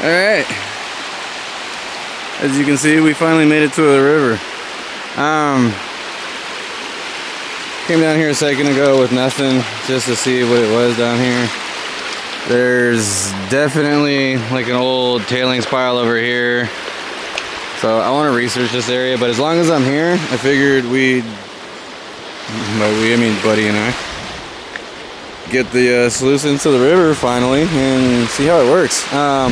Alright. As you can see, we finally made it to the river. Came down here a second ago with nothing, just to see what it was down here. There's definitely like an old tailings pile over here. So I want to research this area, but as long as I'm here, I figured I mean Buddy and I, get the sluice into the river finally and see how it works. I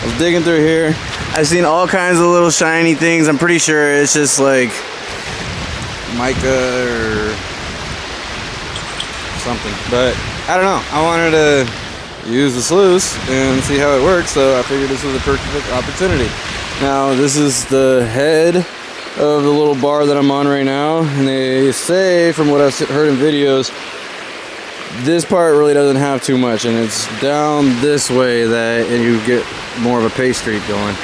was digging through here. I've seen all kinds of little shiny things. I'm pretty sure it's just like mica or something, but I don't know. I wanted to use the sluice and see how it works, so I figured this was a perfect opportunity. Now this is the head of the little bar that I'm on right now, and they say, from what I've heard in videos, this part really doesn't have too much, and it's down this way and you get more of a pace streak going.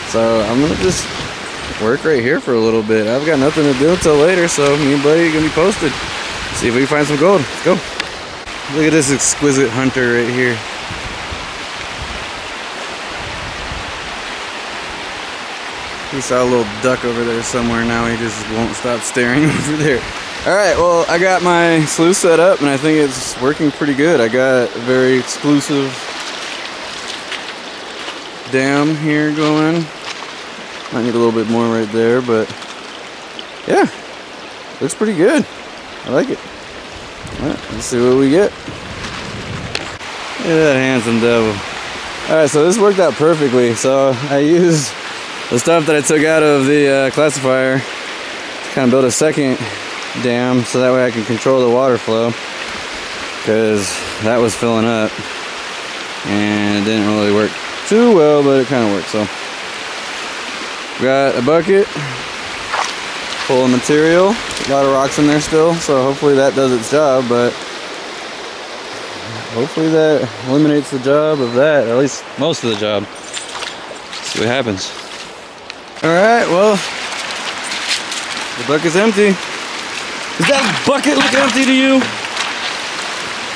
So I'm gonna just work right here for a little bit. I've got nothing to do until later, so me and Buddy are gonna be posted. See if we can find some gold. Let's go. Look at this exquisite hunter right here. He saw a little duck over there somewhere. Now he just won't stop staring over there. Alright, well, I got my sluice set up and I think it's working pretty good. I got a very exclusive dam here going. Might need a little bit more right there, but yeah, looks pretty good. I like it. Alright, let's see what we get. Look at that handsome devil. Alright, so this worked out perfectly. So I used the stuff that I took out of the classifier to kind of build a second dam, so that way I can control the water flow, because that was filling up and it didn't really work too well, but it kind of worked. So got a bucket full of material, a lot of rocks in there still, so hopefully that does its job, but hopefully that eliminates the job of that, or at least most of the job. Let's see what happens. Alright, well, the bucket's empty. Does that bucket look empty to you?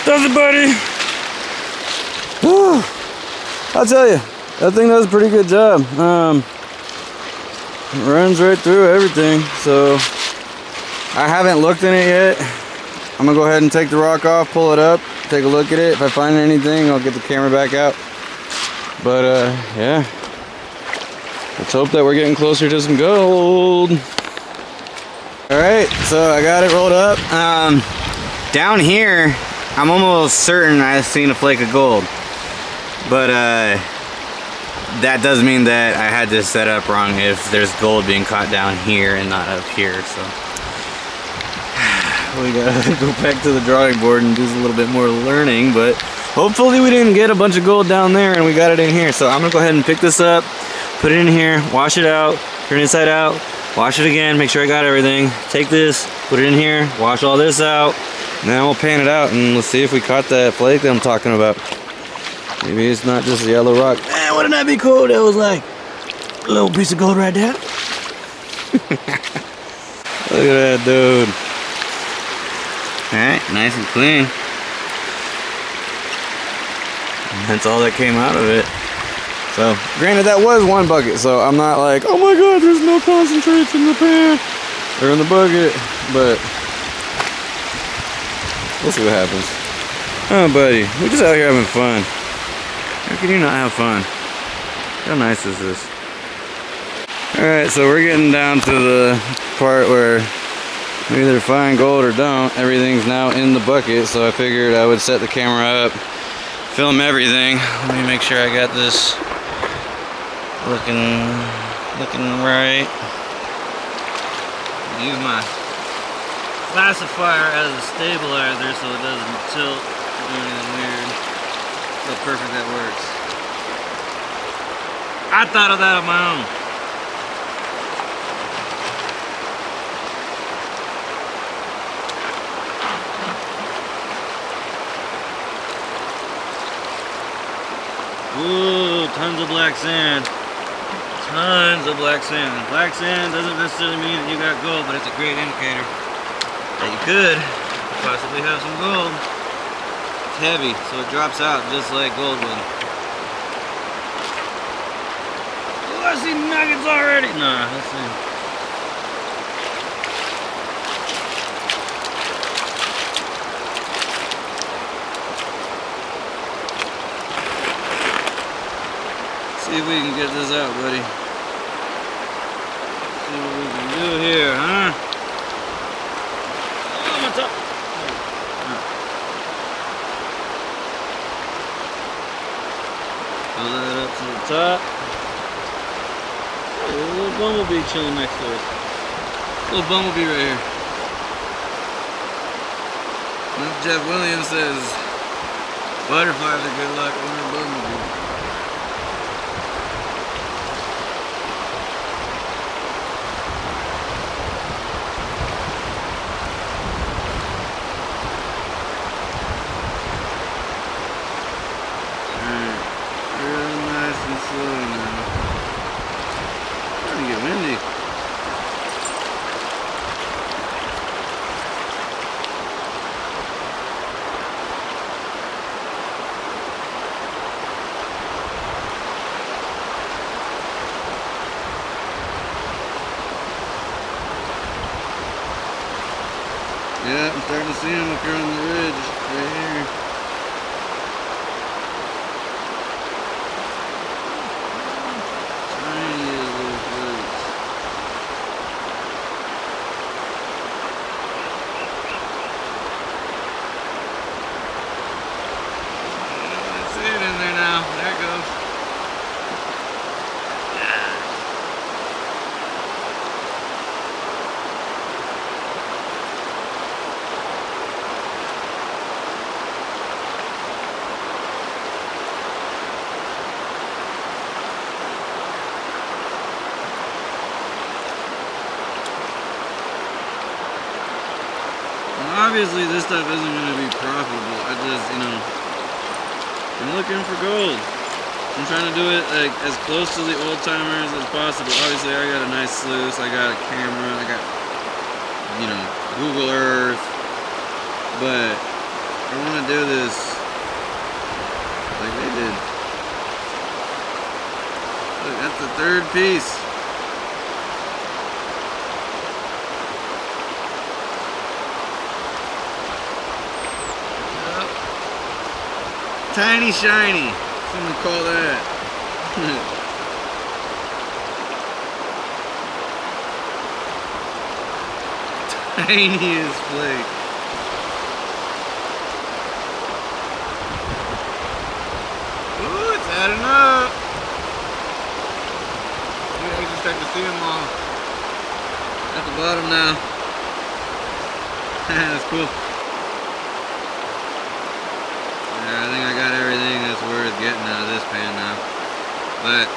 Does it, Buddy? Whew. I'll tell you, that thing does a pretty good job. It runs right through everything, so I haven't looked in it yet. I'm gonna go ahead and take the rock off, pull it up, take a look at it. If I find anything, I'll get the camera back out. But yeah, let's hope that we're getting closer to some gold. Alright, so I got it rolled up. Down here, I'm almost certain I've seen a flake of gold. But that does mean that I had this set up wrong if there's gold being caught down here and not up here. So we gotta go back to the drawing board and do a little bit more learning. But hopefully we didn't get a bunch of gold down there and we got it in here. So I'm gonna go ahead and pick this up, put it in here, wash it out, turn it inside out, wash it again, make sure I got everything. Take this, put it in here, wash all this out, and then we'll pan it out and let's see if we caught that flake that I'm talking about. Maybe it's not just a yellow rock. Man, wouldn't that be cool? That was like a little piece of gold right there. Look at that, dude. Alright, nice and clean. And that's all that came out of it. So, granted, that was one bucket, so I'm not like, oh my god, there's no concentrates in the pan or in the bucket, but we'll see what happens. Oh, buddy, we're just out here having fun. How can you not have fun? How nice is this? Alright, so we're getting down to the part where we either find gold or don't. Everything's now in the bucket, so I figured I would set the camera up, film everything. Let me make sure I got this looking right. Use my classifier as a stabilizer so it doesn't tilt or do anything weird. So perfect that works. I thought of that on my own. Ooh, tons of black sand. Tons of black sand. Black sand doesn't necessarily mean that you got gold, but it's a great indicator that you could possibly have some gold. It's heavy, so it drops out just like gold would. see nuggets already. Nah, let's see. See if we can get this out, buddy. See what we can do here, huh? Oh, my top. Pull that up to the top. Oh, a little bumblebee chilling next to us. Little bumblebee right here. Like Jeff Williams says, butterflies are good luck, only bumblebee. Windy. Yeah, I'm starting to see them up here on the ridge, right here. Obviously this stuff isn't going to be profitable. I just, I'm looking for gold. I'm trying to do it like as close to the old timers as possible. Obviously I got a nice sluice, I got a camera, I got, Google Earth. But I want to do this like they did. Look, that's the third piece. Tiny shiny, someone call that. Tiniest flake. Ooh, it's adding up. Yeah, I can start to see them all at the bottom now. That's cool. I think I got everything that's worth getting out of this pan now. But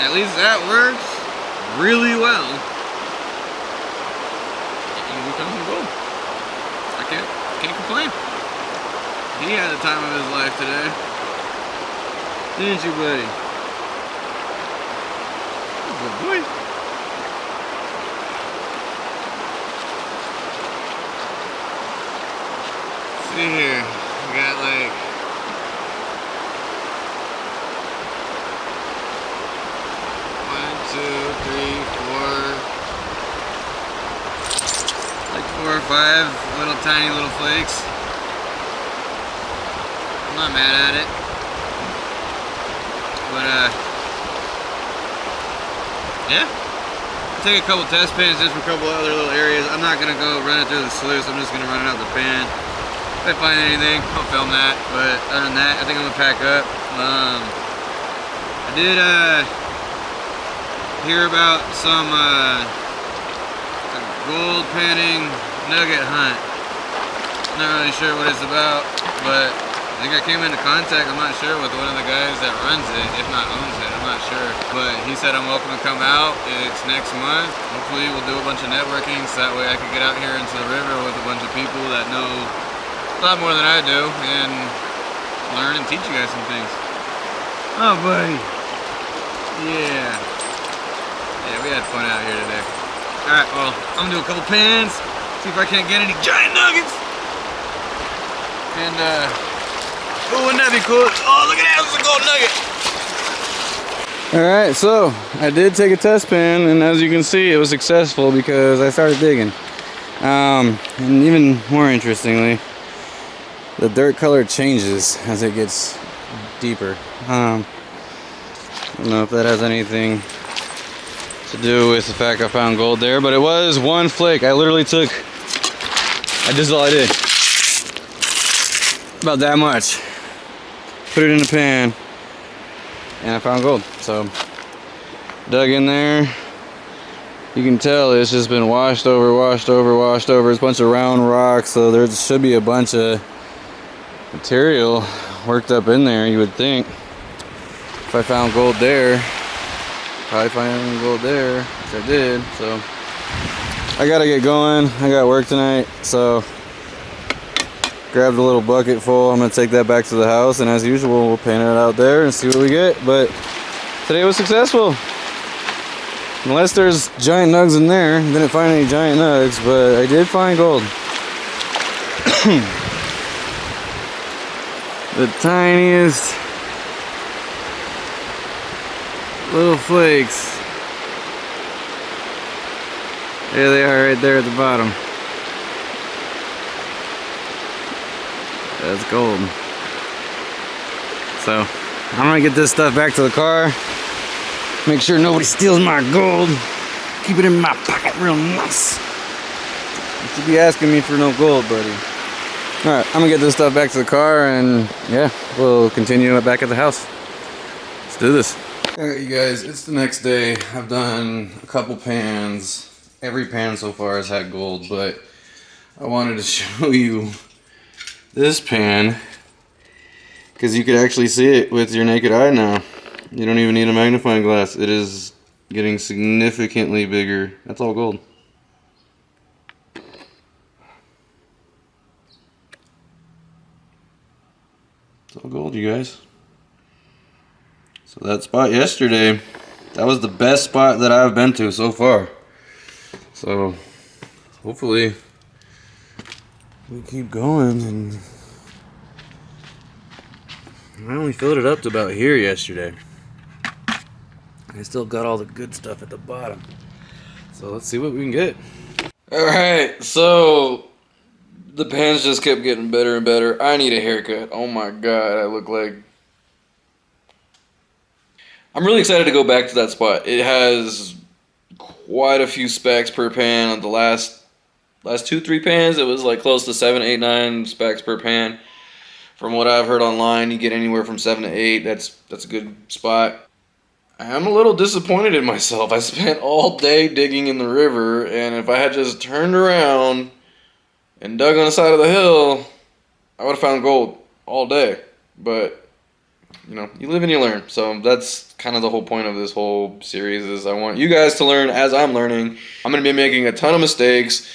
at least that works really well. And we found some gold. I can't complain. He had the time of his life today. Didn't you, buddy? Good boy. See here. We got like 1, 2, 3, 4, like 4 or 5 little tiny little flakes. I'm not mad at it, but yeah. I'll take a couple test pans just for a couple other little areas. I'm not gonna go run it through the sluice. I'm just gonna run it out the pan. If I find anything, I'll film that, but other than that, I think I'm gonna pack up. I did hear about some gold panning nugget hunt. Not really sure what it's about, but I think I came into contact, I'm not sure, with one of the guys that runs it, if not owns it, I'm not sure. But he said I'm welcome to come out. It's next month. Hopefully we'll do a bunch of networking so that way I can get out here into the river with a bunch of people that know a lot more than I do and learn and teach you guys some things. Oh, buddy. Yeah. Yeah, we had fun out here today. Alright, well, I'm gonna do a couple pans, see if I can't get any giant nuggets. And, oh, wouldn't that be cool? Oh, look at that, it's a gold nugget. Alright, so I did take a test pan, and as you can see, it was successful because I started digging. And even more interestingly, the dirt color changes as it gets deeper. I don't know if that has anything to do with the fact I found gold there, but it was one flake. I literally took, this is all I did. About that much. Put it in a pan, and I found gold. So, dug in there. You can tell it's just been washed over, washed over, washed over. It's a bunch of round rocks, so there should be a bunch of material worked up in there, you would think. If I found gold there, probably find gold there, which I did. So I gotta get going. I got work tonight, so grabbed a little bucket full. I'm gonna take that back to the house, and as usual, we'll paint it out there and see what we get. But today was successful. Unless there's giant nugs in there, didn't find any giant nugs, but I did find gold. The tiniest little flakes. There they are, right there at the bottom. That's gold. So I'm gonna get this stuff back to the car. Make sure nobody steals my gold. Keep it in my pocket real nice. You should be asking me for no gold, buddy. Alright, I'm gonna get this stuff back to the car, and yeah, we'll continue it back at the house. Let's do this. Alright, you guys, it's the next day. I've done a couple pans. Every pan so far has had gold, but I wanted to show you this pan because you could actually see it with your naked eye now. You don't even need a magnifying glass. It is getting significantly bigger. That's all gold. It's all gold, you guys. So that spot yesterday, that was the best spot that I've been to so far. So hopefully we keep going. And I only filled it up to about here yesterday. I still got all the good stuff at the bottom. So let's see what we can get. Alright, so the pans just kept getting better and better. I need a haircut. Oh my god, I look like... I'm really excited to go back to that spot. It has quite a few specs per pan. On the last 2-3 pans, it was like close to 7, 8, 9 specs per pan. From what I've heard online, you get anywhere from 7 to 8. That's a good spot. I'm a little disappointed in myself. I spent all day digging in the river, and if I had just turned around and dug on the side of the hill, I would have found gold all day. But, you know, you live and you learn. So that's kind of the whole point of this whole series, is I want you guys to learn as I'm learning. I'm going to be making a ton of mistakes.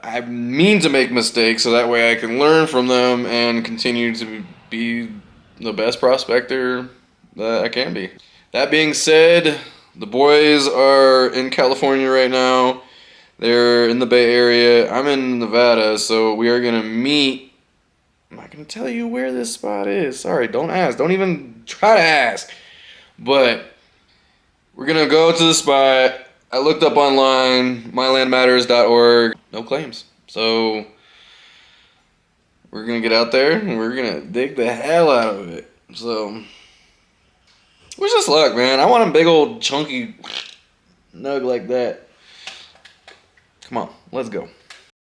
I mean to make mistakes so that way I can learn from them and continue to be the best prospector that I can be. That being said, the boys are in California right now. They're in the Bay Area. I'm in Nevada, so we are going to meet. I'm not going to tell you where this spot is. Sorry, don't ask. Don't even try to ask. But we're going to go to the spot. I looked up online, mylandmatters.org. No claims. So we're going to get out there and we're going to dig the hell out of it. So wish us luck, man. I want a big old chunky nug like that. Come on, let's go.